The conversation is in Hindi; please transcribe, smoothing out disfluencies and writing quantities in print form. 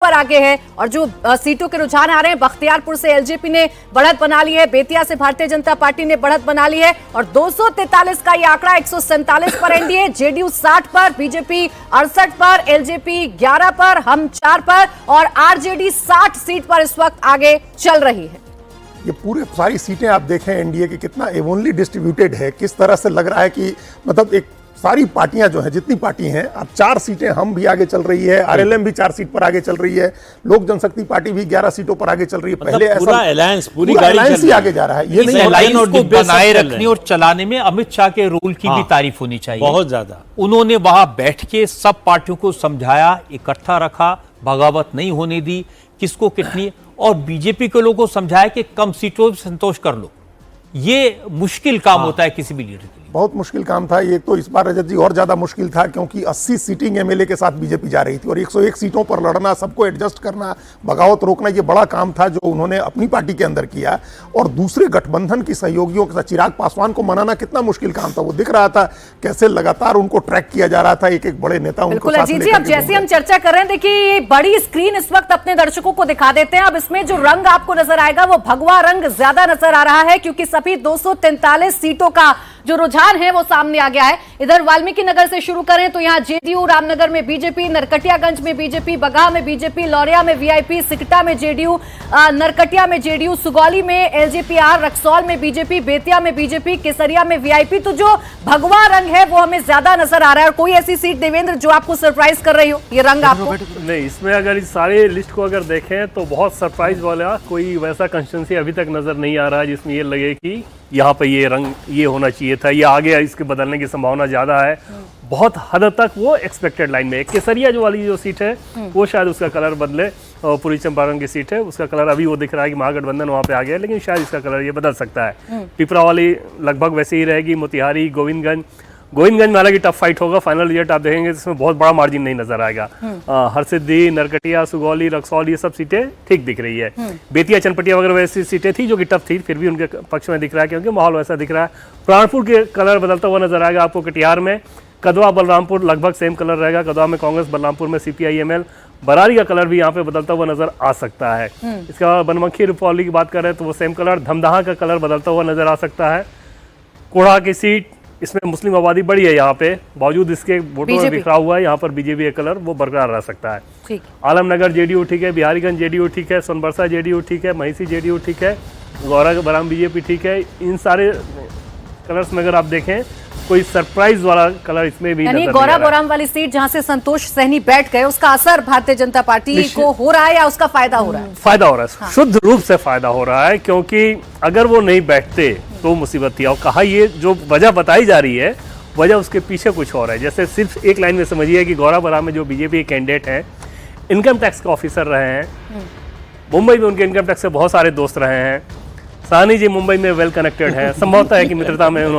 पर आगे है। और जो सीटों के रुझान आ रहे हैं, बख्तियारपुर से एलजेपी ने बढ़त बना ली है, बेतिया से भारतीय जनता पार्टी ने बढ़त बना ली है और 243 का ये आंकड़ा, 147 पर एनडीए, जेडीयू 60 पर, बीजेपी 68 पर, एलजेपी 11 पर, हम 4 पर और आरजेडी 60 सीट पर इस वक्त आगे चल रही है। ये पूरे सारी सीटें आप देखें एनडीए की कितना इवनली डिस्ट्रीब्यूटेड है, किस तरह से लग रहा है कि मतलब एक सारी पार्टियां जो हैं, जितनी पार्टी हैं, अब 4 सीटें हम भी आगे चल रही है, आरएलएम भी 4 सीट पर आगे चल रही है, लोक जनशक्ति पार्टी भी 11 सीटों पर आगे चल रही है। पहले पूरा ऐसा अलायंस, पूरी पूरा गाड़ी अलायंस ही आगे जा रहा है। ये नहीं अलायंस को बनाए रखने और चलाने में अमित शाह के रोल की भी तारीफ होनी चाहिए। बहुत ज्यादा उन्होंने वहां बैठ के सब पार्टियों को समझाया, इकट्ठा रखा, बगावत नहीं होने दी, किसको कितनी, और बीजेपी के लोगों को समझाया कि कम सीटों से संतोष कर लो। ये मुश्किल काम होता है किसी भी लीडर के लिए। बहुत मुश्किल काम था ये तो। इस बार रजत जी और ज्यादा मुश्किल था क्योंकि 80 सीटिंग एमएलए के साथ बीजेपी जा रही थी और 101 सीटों पर लड़ना, सबको एडजस्ट करना, बगावत रोकना, ये बड़ा काम था जो उन्होंने अपनी पार्टी के अंदर किया। और दूसरे गठबंधन की सहयोगियों के साथ चिराग पासवान को मनाना कितना मुश्किल काम था। वो दिख रहा था कैसे लगातार उनको ट्रैक किया जा रहा था, एक एक बड़े नेता उनको साथ अजीत जी, अब जैसे हम चर्चा कर रहे हैं, देखिए ये बड़ी स्क्रीन इस वक्त अपने दर्शकों को दिखा देते हैं। अब इसमें जो रंग आपको नजर आएगा वो भगवा रंग ज्यादा नजर आ रहा है क्योंकि सभी 243 सीटों का जो रुझान है वो सामने आ गया है। इधर वाल्मीकि नगर से शुरू करें तो यहाँ जेडीयू, रामनगर में बीजेपी, नरकटियागंज में बीजेपी, बगहा में बीजेपी, लौरिया में वीआईपी, सिकटा में जेडीयू, नरकटिया में जेडीयू, सुगौली में एलजेपीआर, रक्सौल में बीजेपी, बेतिया में बीजेपी, केसरिया में वीआईपी। तो जो भगवा रंग है वो हमें ज्यादा नजर आ रहा है। और कोई ऐसी सीट देवेंद्र जो आपको सरप्राइज कर रही हो, ये रंग आपको? नहीं, इसमें अगर इस सारे लिस्ट को अगर देखें तो बहुत सरप्राइज वाला कोई वैसा कंस्टिट्यूंसी अभी तक नजर नहीं आ रहा है जिसमें ये लगे कि यहाँ पे ये रंग ये होना चाहिए था, ये आगे इसके बदलने की संभावना ज्यादा है। बहुत हद तक वो एक्सपेक्टेड लाइन में है। केसरिया जो वाली जो सीट है वो शायद उसका कलर बदले, और पूर्वी चंपारण की सीट है उसका कलर अभी वो दिख रहा है कि महागठबंधन वहाँ पे आ गया है, लेकिन शायद इसका कलर ये बदल सकता है। पिपरा वाली लगभग वैसे ही रहेगी। मोतिहारी, गोविंदगंज में हालांकि टफ फाइट होगा। फाइनल रिजल्ट आप देखेंगे जिसमें बहुत बड़ा मार्जिन नहीं नजर आएगा। हरसिद्धि, नरकटिया, सुगौली, रक्सौल ये सब सीटें ठीक दिख रही है। बेतिया, चनपटिया वगैरह वैसी सीटें थी जो कि टफ थी, फिर भी उनके पक्ष में दिख रहा है क्योंकि माहौल वैसा दिख रहा है। प्राणपुर के कलर बदलता हुआ नजर आएगा आपको। कटिहार में, कदवा, बलरामपुर लगभग सेम कलर रहेगा। कदवा में कांग्रेस, बलरामपुर में सीपीआईएमएल। बरारी का कलर भी यहाँ पे बदलता हुआ नजर आ सकता है। इसके बाद बनमनखी, रुपौली की बात कर रहे हैं तो वो सेम कलर। धमदाहा का कलर बदलता हुआ नजर आ सकता है। कोढ़ा की सीट, इसमें मुस्लिम आबादी बड़ी है यहाँ पे, बावजूद इसके वोटों में बिखरा हुआ है, यहाँ पर बीजेपी का कलर वो बरकरार रह सकता है। ठीक। आलमनगर जेडीयू ठीक है, बिहारीगंज जेडीयू ठीक है, सोनबरसा जेडीयू ठीक है, महिषी जेडीयू ठीक है, गौरा बराम बीजेपी ठीक है। इन सारे कलर्स में अगर आप देखें कोई सरप्राइज वाला कलर इसमें भी यानी गौरा बोराम वाली सीट जहां से संतोष सहनी बैठ गए, उसका असर भारतीय जनता पार्टी को हो रहा है या उसका फायदा हो रहा है? फायदा हो रहा है। हाँ। शुद्ध रूप से फायदा हो रहा है क्योंकि अगर वो नहीं बैठते तो मुसीबत थी। और कहा ये जो वजह बताई जा रही है, वजह उसके पीछे कुछ और है। जैसे सिर्फ एक लाइन में समझिए कि गौरा बोराम में जो बीजेपी के कैंडिडेट हैं, इनकम टैक्स के ऑफिसर रहे हैं, मुंबई में उनके इनकम टैक्स से बहुत सारे दोस्त रहे हैं। साहनी जी मुंबई में वेल कनेक्टेड है, संभवतः है कि मित्रता में